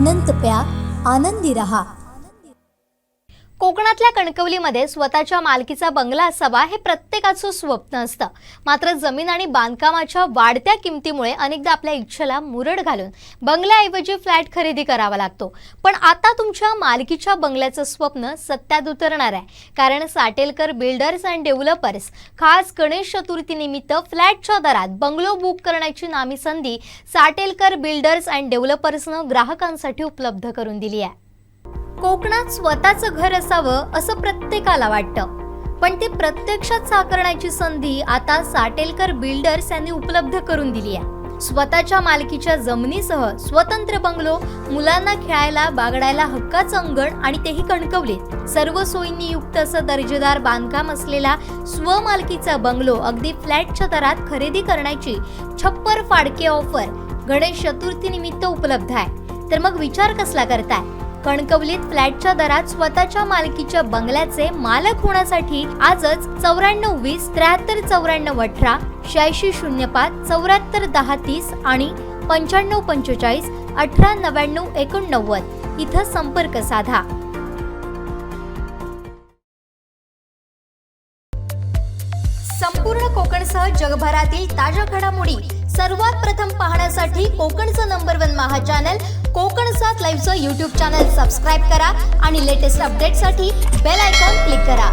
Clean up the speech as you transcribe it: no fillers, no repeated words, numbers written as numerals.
अनंत प्या, आनंदी रहा। कोकणातल्या कणकवलीमध्ये स्वतःच्या मालकीचा बंगला असावा हे प्रत्येकाचं स्वप्न असतं। मात्र जमीन आणि बांधकामाच्या वाढत्या किमतीमुळे अनेकदा आपल्या इच्छेला मुरड घालून बंगल्याऐवजी फ्लॅट खरेदी करावा लागतो। पण आता तुमच्या मालकीच्या बंगल्याचं स्वप्न सत्यात उतरणार आहे, कारण साटेलकर बिल्डर्स अँड डेव्हलपर्स खास गणेश चतुर्थीनिमित्त फ्लॅटच्या दरात बंगलो बुक करण्याची नामी संधी साटेलकर बिल्डर्स अँड डेव्हलपर्सनं ग्राहकांसाठी उपलब्ध करून दिली आहे। कोकणात स्वतःचं घर असावं असं प्रत्येकाला वाटतं, पण ते प्रत्यक्षात साकारण्याची संधी आता साटेलकर बिल्डर्स यांनी उपलब्ध करून दिली आहे। स्वतःच्या मालकीच्या जमिनीसह स्वतंत्र बंगलो, मुलांना खेळायला बागडायला हक्काचं अंगण आणि तेही कणकवलीत सर्व सोयींनी युक्त असं दर्जेदार बांधकाम असलेला स्वमालकीचा बंगलो अगदी फ्लॅटच्या दरात खरेदी करण्याची छप्पर फाडके ऑफर गणेश चतुर्थीनिमित्त उपलब्ध आहे। तर मग विचार कसला करताय? कणकवलीत फ्लॅटच्या दरात स्वतःच्या मालकीच्या बंगल्याचे मालक होण्यासाठी आजच 9420 739418 8605 741030 आणि 9545 189989 इथं संपर्क साधा। संपूर्ण कोकणसह जगभरातील ताज्या घडामोडी सर्वात प्रथम पाहण्यासाठी कोकणचं नंबर 1 महा चॅनल कोकण 7 लाईव्हचं YouTube चॅनल सबस्क्राइब करा आणि लेटेस्ट अपडेटसाठी बेल आयकॉन क्लिक करा।